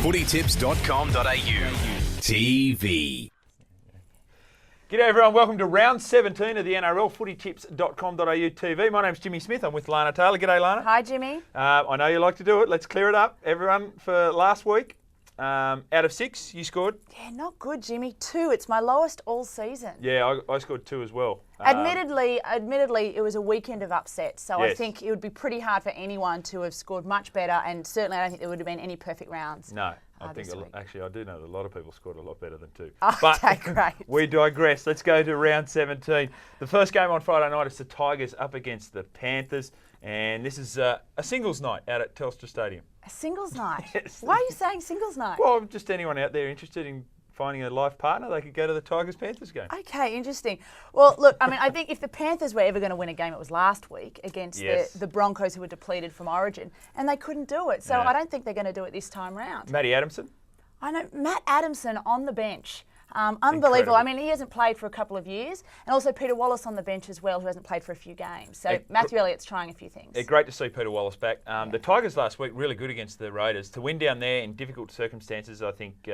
Footytips.com.au TV. G'day everyone, welcome to round 17 of the NRL, footytips.com.au TV. My name's Jimmy Smith, I'm with Lana Taylor. G'day Lana. Hi Jimmy. I know you like to do it, let's clear it up. Everyone, for last week, out of 6, you scored? Yeah, not good Jimmy. 2, it's my lowest all season. Yeah, I scored 2 as well. Admittedly, it was a weekend of upsets, so Yes. I think it would be pretty hard for anyone to have scored much better, and certainly I don't think there would have been any perfect rounds. No, I think this week. actually I do know that a lot of people scored a lot better than 2. Okay, great. We digress. Let's go to round 17. The first game on Friday night is the Tigers up against the Panthers, and this is a singles night out at Telstra Stadium. A singles night? Yes. Why are you saying singles night? Well, just anyone out there interested in finding a life partner, they could go to the Tigers-Panthers game. Okay, interesting. Well, look, I mean, I think if the Panthers were ever going to win a game, it was last week against Yes. the Broncos, who were depleted from Origin, and they couldn't do it. So Yeah. I don't think they're going to do it this time round. Matty Adamson? I know, Matt Adamson on the bench. Unbelievable. Incredible. I mean, he hasn't played for a couple of years. And also Peter Wallace on the bench as well, who hasn't played for a few games. So Matthew Elliott's trying a few things. Great to see Peter Wallace back. The Tigers last week, really good against the Raiders. To win down there in difficult circumstances, I think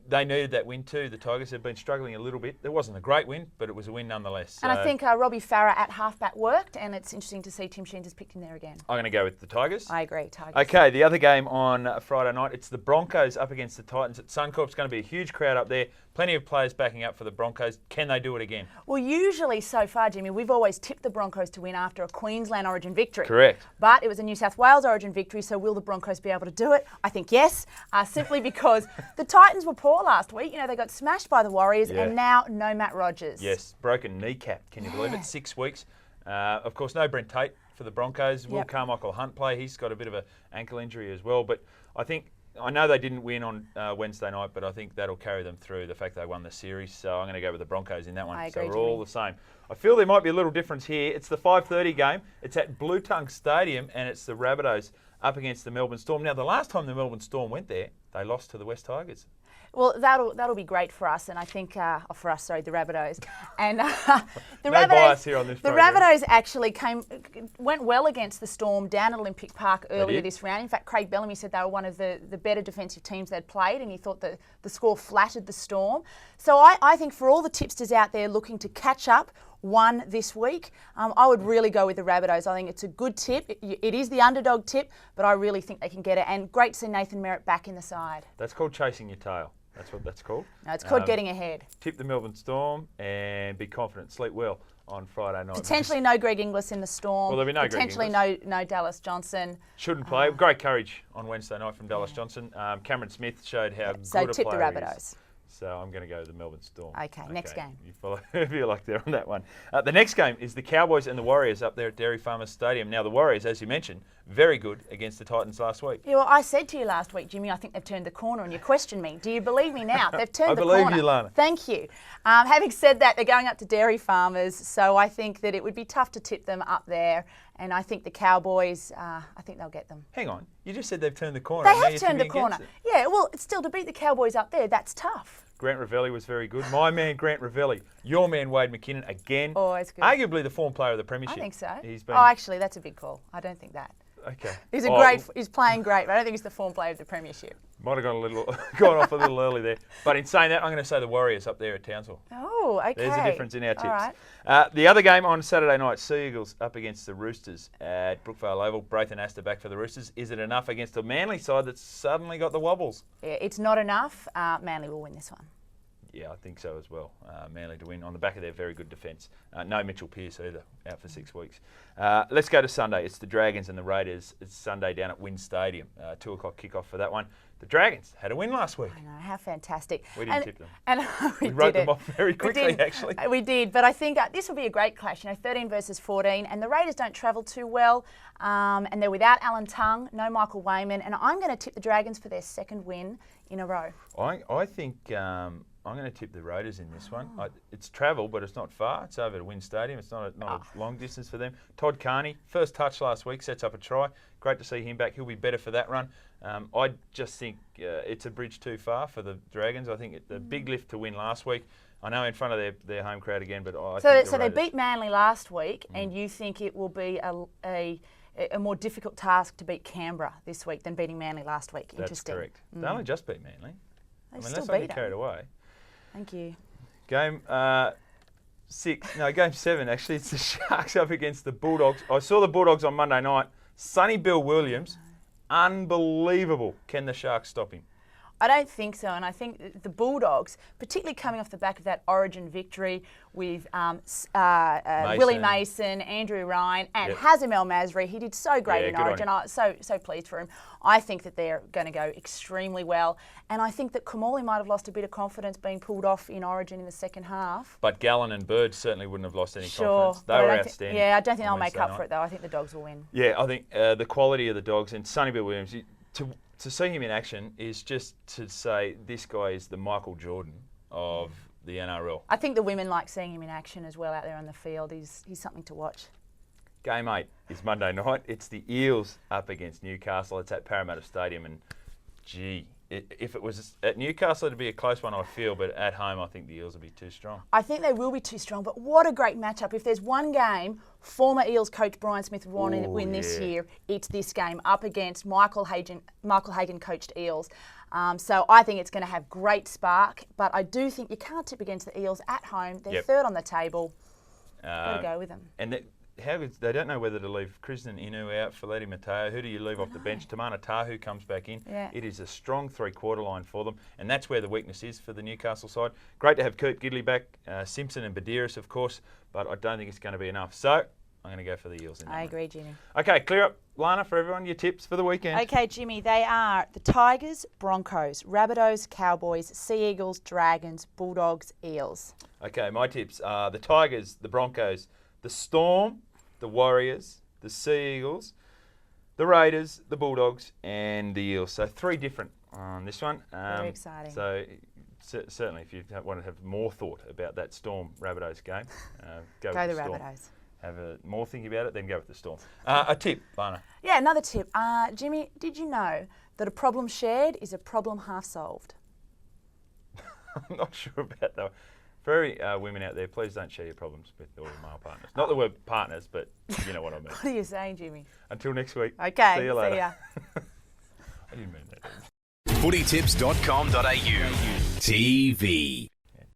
they needed that win too. The Tigers have been struggling a little bit. It wasn't a great win, but it was a win nonetheless. And I think Robbie Farah at halfback worked, and it's interesting to see Tim Sheens has picked him there again. I'm going to go with the Tigers. I agree, Tigers. Okay, the other game on Friday night, it's the Broncos up against the Titans at Suncorp. It's going to be a huge crowd up there. Plenty of players backing up for the Broncos. Can they do it again? Well, usually so far, Jimmy, we've always tipped the Broncos to win after a Queensland Origin victory. Correct. But it was a New South Wales Origin victory, so will the Broncos be able to do it? I think yes, simply because the Titans were poor last week. You know, they got smashed by the Warriors, Yeah. and now no Matt Rogers. Yes, broken kneecap. Can you believe it? 6 weeks. Of course, no Brent Tate for the Broncos. Will Yep. Carmichael Hunt play? He's got a bit of an ankle injury as well. But I know they didn't win on Wednesday night, but I think that'll carry them through the fact they won the series. So I'm going to go with the Broncos in that one. I So agree, we're all Jimmy. the same. I feel there might be a little difference here. It's the 5:30 game. It's at Blue Tongue Stadium, and it's the Rabbitohs up against the Melbourne Storm. Now, the last time the Melbourne Storm went there, they lost to the West Tigers. Well, that'll be great for us, and I think the Rabbitohs, and the No Rabbitohs. bias here on this The program. Rabbitohs actually went well against the Storm down at Olympic Park earlier did. this round. In fact, Craig Bellamy said they were one of the better defensive teams they'd played, and he thought that the score flattered the Storm. So I think for all the tipsters out there looking to catch up, one this week, I would really go with the Rabbitohs. I think it's a good tip. It is the underdog tip, but I really think they can get it. And great to see Nathan Merritt back in the side. That's called chasing your tail. That's what that's called. No, it's called getting ahead. Tip the Melbourne Storm and be confident. Sleep well on Friday night. Potentially no Greg Inglis in the Storm. Well, there'll be no Greg Potentially no Dallas Johnson. Shouldn't play. Great courage on Wednesday night from Dallas Johnson. Cameron Smith showed how So good a tip the player he is. Rabbitohs. So I'm going to go with the Melbourne Storm. Okay, next game. You follow, if you like there on that one. The next game is the Cowboys and the Warriors up there at Dairy Farmers Stadium. Now, the Warriors, as you mentioned, very good against the Titans last week. Yeah, well, I said to you last week, Jimmy, I think they've turned the corner, and you questioned me. Do you believe me now? They've turned I the believe corner. you, Lana. Thank you. Having said that, they're going up to Dairy Farmers, so I think that it would be tough to tip them up there. And I think the Cowboys, I think they'll get them. Hang on. You just said they've turned the corner. They and now have you're turned the tipping corner. against it. Yeah, well, it's still to beat the Cowboys up there, that's tough. Grant Ravelli was very good. My man, Grant Ravelli. Your man, Wade McKinnon, again. Always good. Arguably the form player of the Premiership. I think so. He's been... Oh, actually, that's a big call. I don't think that. Okay. He's Oh, he's playing great, but I don't think he's the form player of the Premiership. Might have gone off a little early there. But in saying that, I'm going to say the Warriors up there at Townsville. Oh, okay. There's a difference in our tips. All right. The other game on Saturday night, Sea Eagles up against the Roosters at Brookvale Oval. Braithen Astor back for the Roosters. Is it enough against a Manly side that's suddenly got the wobbles? Yeah, it's not enough. Manly will win this one. Yeah, I think so as well. Manly to win on the back of their very good defence. No Mitchell Pearce either, out for 6 weeks. Let's go to Sunday. It's the Dragons and the Raiders. It's Sunday down at Wynn Stadium. 2 o'clock kickoff for that one. The Dragons had a win last week. I know, how fantastic. We didn't tip them. And we wrote did them off very quickly, actually. We did, but I think this will be a great clash. 13 versus 14, and the Raiders don't travel too well, and they're without Alan Tongue, no Michael Wayman, and I'm going to tip the Dragons for their second win in a row. I think I'm going to tip the Raiders in this one. It's travel, but it's not far. It's over to Wynn Stadium. It's not a long distance for them. Todd Carney, first touch last week, sets up a try. Great to see him back. He'll be better for that run. I just think it's a bridge too far for the Dragons. I think the big lift to win last week. I know in front of their home crowd again, but I think So the they Raiders... beat Manly last week, and you think it will be a a more difficult task to beat Canberra this week than beating Manly last week. That's Interesting. correct. They only just beat Manly. They let's still not beat get them. carried away. Thank you. Game 7 actually. It's the Sharks up against the Bulldogs. I saw the Bulldogs on Monday night. Sonny Bill Williams, unbelievable. Can the Sharks stop him? I don't think so, and I think the Bulldogs, particularly coming off the back of that Origin victory with Willie Mason, Andrew Ryan, and Hazem El Masri, he did so great in Origin. I'm so pleased for him. I think that they're going to go extremely well, and I think that Kamali might have lost a bit of confidence being pulled off in Origin in the second half. But Gallen and Bird certainly wouldn't have lost any confidence. They were outstanding. I don't think they'll make up for it though. I think the Dogs will win. Yeah, I think the quality of the Dogs and Sonny Bill Williams. To see him in action is just to say this guy is the Michael Jordan of the NRL. I think the women like seeing him in action as well out there on the field. He's something to watch. Game 8 is Monday night. It's the Eels up against Newcastle. It's at Parramatta Stadium, and if it was at Newcastle, it'd be a close one, I feel, but at home, I think the Eels will be too strong. I think they will be too strong, but what a great matchup. If there's one game former Eels coach Brian Smith would want to win this year, it's this game up against Michael Hagan coached Eels. So I think it's going to have great spark, but I do think you can't tip against the Eels at home. They're third on the table. Got to go with them. And they don't know whether to leave Kristen Inu out, Faleti Mateo. Who do you leave off the bench? Tamana Tahu comes back in. Yeah. It is a strong three-quarter line for them, and that's where the weakness is for the Newcastle side. Great to have Kurt Gidley back, Simpson and Badiris, of course, but I don't think it's going to be enough. So I'm going to go for the Eels in that I one. agree, Jimmy. Okay, clear up, Lana, for everyone, your tips for the weekend. Okay, Jimmy, they are the Tigers, Broncos, Rabbitohs, Cowboys, Sea Eagles, Dragons, Bulldogs, Eels. Okay, my tips are the Tigers, the Broncos, the Storm, the Warriors, the Sea Eagles, the Raiders, the Bulldogs, and the Eels. So 3 different on this one. Very exciting. So certainly, if you want to have more thought about that Storm Rabbitohs game, go with the Storm. Rabbitohs. Have more think about it, then go with the Storm. A tip, Lana. Yeah, another tip. Jimmy, did you know that a problem shared is a problem half solved? I'm not sure about that. For women out there, please don't share your problems with all your male partners. Not that we're partners, but you know what I mean. What are you saying, Jimmy? Until next week. Okay, see you later. See ya. Footytips.com.au TV.